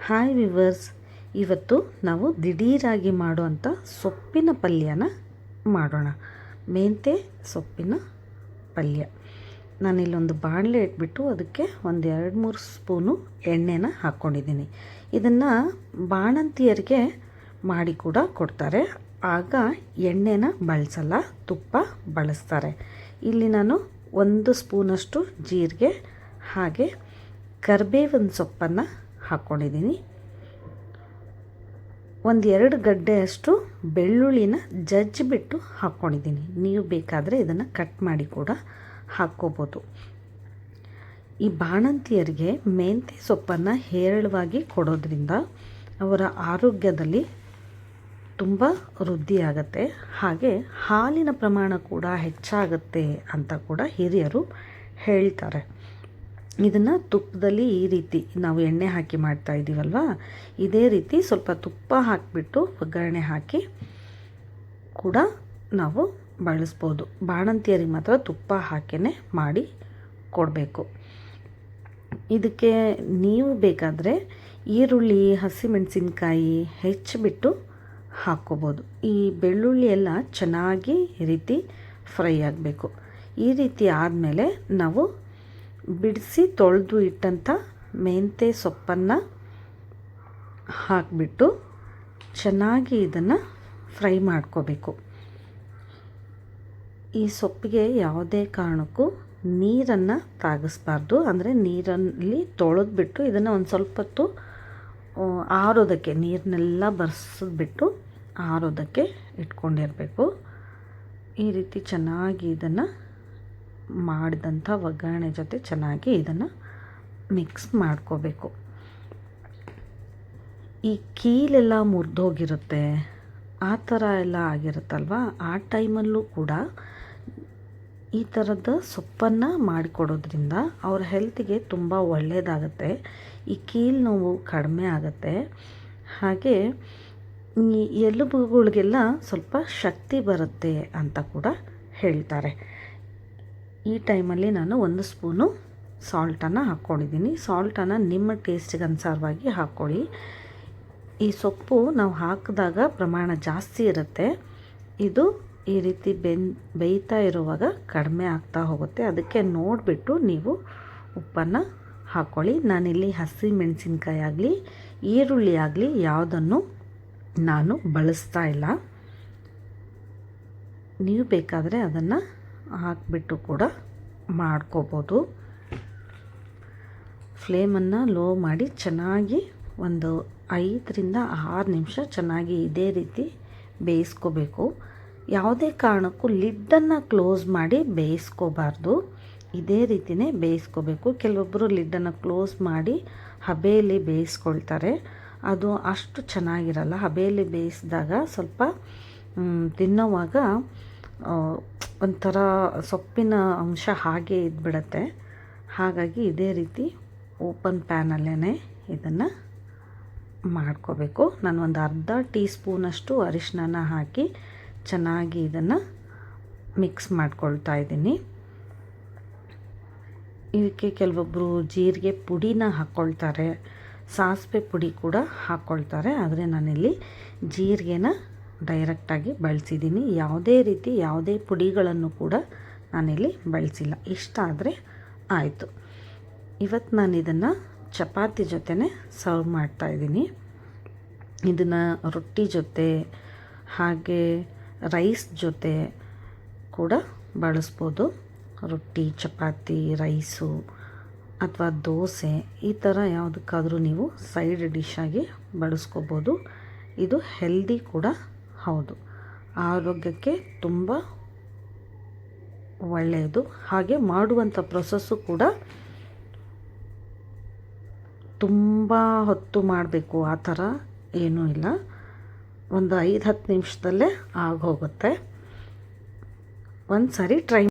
Hi viewers, ಇವತ್ತು ನಾವು ದಿಢೀರಾಗಿ ಮಾಡುವಂಥ ಸೊಪ್ಪಿನ ಪಲ್ಯನ ಮಾಡೋಣ. ಮೆಂತ್ಯ ಸೊಪ್ಪಿನ ಪಲ್ಯ. ನಾನಿಲ್ಲೊಂದು ಬಾಣಲೆ ಇಟ್ಬಿಟ್ಟು ಅದಕ್ಕೆ ಒಂದು 2-3 ಸ್ಪೂನು ಎಣ್ಣೆನ ಹಾಕ್ಕೊಂಡಿದ್ದೀನಿ. ಇದನ್ನು ಬಾಣಂತಿಯರಿಗೆ ಮಾಡಿ ಕೂಡ ಕೊಡ್ತಾರೆ. ಆಗ ಎಣ್ಣೆನ ಬಳಸಲ್ಲ, ತುಪ್ಪ ಬಳಸ್ತಾರೆ. ಇಲ್ಲಿ ನಾನು 1 ಸ್ಪೂನಷ್ಟು ಜೀರಿಗೆ ಹಾಗೆ ಕರಿಬೇವಿನ ಸೊಪ್ಪನ್ನು ಹಾಕ್ಕೊಂಡಿದ್ದೀನಿ. 1-2 ಗಡ್ಡೆಯಷ್ಟು ಬೆಳ್ಳುಳ್ಳಿನ ಜಜ್ಜಿಬಿಟ್ಟು ಹಾಕ್ಕೊಂಡಿದ್ದೀನಿ. ನೀವು ಬೇಕಾದರೆ ಇದನ್ನು ಕಟ್ ಮಾಡಿ ಕೂಡ ಹಾಕ್ಕೋಬೋದು. ಈ ಬಾಣಂತಿಯರಿಗೆ ಮೆಂತ್ಯ ಸೊಪ್ಪನ್ನು ಹೇರಳವಾಗಿ ಕೊಡೋದ್ರಿಂದ ಅವರ ಆರೋಗ್ಯದಲ್ಲಿ ತುಂಬ ವೃದ್ಧಿಯಾಗತ್ತೆ, ಹಾಗೆ ಹಾಲಿನ ಪ್ರಮಾಣ ಕೂಡ ಹೆಚ್ಚಾಗುತ್ತೆ ಅಂತ ಕೂಡ ಹಿರಿಯರು ಹೇಳ್ತಾರೆ. ಇದನ್ನು ತುಪ್ಪದಲ್ಲಿ ಈ ರೀತಿ ನಾವು ಎಣ್ಣೆ ಹಾಕಿ ಮಾಡ್ತಾ ಇದ್ದೀವಲ್ವ, ಇದೇ ರೀತಿ ಸ್ವಲ್ಪ ತುಪ್ಪ ಹಾಕಿಬಿಟ್ಟು ಒಗ್ಗರಣೆ ಹಾಕಿ ಕೂಡ ನಾವು ಬಳಸ್ಬೋದು. ಬಾಣಂತಿಯರಿಗೆ ಮಾತ್ರ ತುಪ್ಪ ಹಾಕಿಯೇ ಮಾಡಿ ಕೊಡಬೇಕು. ಇದಕ್ಕೆ ನೀವು ಬೇಕಾದರೆ ಈರುಳ್ಳಿ, ಹಸಿಮೆಣಸಿನ್ಕಾಯಿ ಹೆಚ್ಚಿಬಿಟ್ಟು ಹಾಕ್ಕೋಬೋದು. ಈ ಬೆಳ್ಳುಳ್ಳಿ ಎಲ್ಲ ಚೆನ್ನಾಗಿ ಈ ರೀತಿ ಫ್ರೈ ಆಗಬೇಕು. ಈ ರೀತಿ ಆದಮೇಲೆ ನಾವು ಬಿಡಿಸಿ ತೊಳೆದು ಇಟ್ಟಂಥ ಮೆಂತ್ಯ ಸೊಪ್ಪನ್ನು ಹಾಕಿಬಿಟ್ಟು ಚೆನ್ನಾಗಿ ಇದನ್ನು ಫ್ರೈ ಮಾಡ್ಕೋಬೇಕು. ಈ ಸೊಪ್ಪಿಗೆ ಯಾವುದೇ ಕಾರಣಕ್ಕೂ ನೀರನ್ನು ತಾಗಿಸ್ಬಾರ್ದು. ಅಂದರೆ ನೀರಲ್ಲಿ ತೊಳೆದ್ಬಿಟ್ಟು ಇದನ್ನು ಒಂದು ಸ್ವಲ್ಪ ಹೊತ್ತು ಆರೋದಕ್ಕೆ, ನೀರನ್ನೆಲ್ಲ ಬರೆಸಿಬಿಟ್ಟು ಆರೋದಕ್ಕೆ ಇಟ್ಕೊಂಡಿರಬೇಕು. ಈ ರೀತಿ ಚೆನ್ನಾಗಿ ಇದನ್ನು ಮಾಡಿದಂಥ ಒಗ್ಗರಣೆ ಜೊತೆ ಚೆನ್ನಾಗಿ ಇದನ್ನು ಮಿಕ್ಸ್ ಮಾಡ್ಕೋಬೇಕು. ಈ ಕೀಲೆಲ್ಲ ಮುರಿದೋಗಿರುತ್ತೆ, ಆ ಥರ ಎಲ್ಲ ಆಗಿರುತ್ತಲ್ವ, ಆ ಟೈಮಲ್ಲೂ ಕೂಡ ಈ ಥರದ ಸೊಪ್ಪನ್ನು ಮಾಡಿಕೊಡೋದ್ರಿಂದ ಅವ್ರ ಹೆಲ್ತಿಗೆ ತುಂಬ ಒಳ್ಳೆಯದಾಗತ್ತೆ. ಈ ಕೀಲು ನೋವು ಕಡಿಮೆ ಆಗುತ್ತೆ, ಹಾಗೆ ಈ ಎಲುಬುಗಳಿಗೆಲ್ಲ ಸ್ವಲ್ಪ ಶಕ್ತಿ ಬರುತ್ತೆ ಅಂತ ಕೂಡ ಹೇಳ್ತಾರೆ. ಈ ಟೈಮಲ್ಲಿ ನಾನು 1 ಸ್ಪೂನು ಸಾಲ್ಟನ್ನು ಹಾಕ್ಕೊಂಡಿದ್ದೀನಿ. ಸಾಲ್ಟನ್ನು ನಿಮ್ಮ ಟೇಸ್ಟಿಗೆ ಅನುಸಾರವಾಗಿ ಹಾಕ್ಕೊಳ್ಳಿ. ಈ ಸೊಪ್ಪು ನಾವು ಹಾಕಿದಾಗ ಪ್ರಮಾಣ ಜಾಸ್ತಿ ಇರುತ್ತೆ. ಇದು ಈ ರೀತಿ ಬೇಯ್ತಾ ಇರುವಾಗ ಕಡಿಮೆ ಆಗ್ತಾ ಹೋಗುತ್ತೆ. ಅದಕ್ಕೆ ನೋಡಿಬಿಟ್ಟು ನೀವು ಉಪ್ಪನ್ನು ಹಾಕ್ಕೊಳ್ಳಿ. ನಾನಿಲ್ಲಿ ಹಸಿ ಮೆಣಸಿನ್ಕಾಯಿ ಆಗಲಿ ಈರುಳ್ಳಿ ಆಗಲಿ ಯಾವುದನ್ನು ನಾನು ಬಳಸ್ತಾ ಇಲ್ಲ. ನೀವು ಬೇಕಾದರೆ ಅದನ್ನು ಹಾಕಿಬಿಟ್ಟು ಕೂಡ ಮಾಡ್ಕೋಬೋದು. ಫ್ಲೇಮನ್ನು ಲೋ ಮಾಡಿ ಚೆನ್ನಾಗಿ ಒಂದು 5-6 ನಿಮಿಷ ಚೆನ್ನಾಗಿ ಇದೇ ರೀತಿ ಬೇಯಿಸ್ಕೋಬೇಕು. ಯಾವುದೇ ಕಾರಣಕ್ಕೂ ಲಿಡ್ಡನ್ನು ಕ್ಲೋಸ್ ಮಾಡಿ ಬೇಯಿಸ್ಕೋಬಾರ್ದು. ಇದೇ ರೀತಿಯೇ ಬೇಯಿಸ್ಕೋಬೇಕು. ಕೆಲವೊಬ್ಬರು ಲಿಡ್ಡನ್ನು ಕ್ಲೋಸ್ ಮಾಡಿ ಹಬೆಯಲ್ಲಿ ಬೇಯಿಸ್ಕೊಳ್ತಾರೆ. ಅದು ಅಷ್ಟು ಚೆನ್ನಾಗಿರಲ್ಲ. ಹಬೆಯಲ್ಲಿ ಬೇಯಿಸಿದಾಗ ಸ್ವಲ್ಪ ತಿನ್ನೋವಾಗ ಒಂಥರ ಸೊಪ್ಪಿನ ಅಂಶ ಹಾಗೆ ಇದ್ಬಿಡತ್ತೆ. ಹಾಗಾಗಿ ಇದೇ ರೀತಿ ಓಪನ್ ಪ್ಯಾನಲ್ಲೇ ಇದನ್ನು ಮಾಡ್ಕೋಬೇಕು. ನಾನು ಒಂದು ಅರ್ಧ ಟೀ ಸ್ಪೂನಷ್ಟು ಅರಿಶಿನ ಹಾಕಿ ಚೆನ್ನಾಗಿ ಇದನ್ನು ಮಿಕ್ಸ್ ಮಾಡ್ಕೊಳ್ತಾ ಇದ್ದೀನಿ. ಇದಕ್ಕೆ ಕೆಲವೊಬ್ಬರು ಜೀರಿಗೆ ಪುಡಿನ ಹಾಕ್ಕೊಳ್ತಾರೆ, ಸಾಸಿವೆ ಪುಡಿ ಕೂಡ ಹಾಕ್ಕೊಳ್ತಾರೆ. ಆದರೆ ನಾನಿಲ್ಲಿ ಜೀರಿಗೆನ ಡೈರೆಕ್ಟಾಗಿ ಬಳಸಿದ್ದೀನಿ. ಯಾವುದೇ ಪುಡಿಗಳನ್ನು ಕೂಡ ನಾನಿಲ್ಲಿ ಬಳಸಿಲ್ಲ. ಇಷ್ಟ ಆದರೆ ಆಯಿತು. ಇವತ್ತು ನಾನು ಇದನ್ನು ಚಪಾತಿ ಜೊತೆನೇ ಸರ್ವ್ ಮಾಡ್ತಾಯಿದ್ದೀನಿ. ಇದನ್ನು ರೊಟ್ಟಿ ಜೊತೆ ಹಾಗೆ ರೈಸ್ ಜೊತೆ ಕೂಡ ಬಳಸ್ಬೋದು. ರೊಟ್ಟಿ, ಚಪಾತಿ, ರೈಸು ಅಥವಾ ದೋಸೆ ಈ ಥರ ಯಾವುದಕ್ಕಾದರೂ ನೀವು ಸೈಡ್ ಡಿಶ್ಶಾಗಿ ಬಳಸ್ಕೋಬೋದು. ಇದು ಹೆಲ್ದಿ ಕೂಡ ಹೌದು, ಆರೋಗ್ಯಕ್ಕೆ ತುಂಬ ಒಳ್ಳೆಯದು. ಹಾಗೆ ಮಾಡುವಂಥ ಪ್ರೊಸೆಸ್ಸು ಕೂಡ ತುಂಬ ಹೊತ್ತು ಮಾಡಬೇಕು ಆ ಥರ ಏನೂ ಇಲ್ಲ. ಒಂದು 5-10 ನಿಮಿಷದಲ್ಲೇ ಆಗೋಗುತ್ತೆ. ಒಂದು ಸಾರಿ ಟ್ರೈ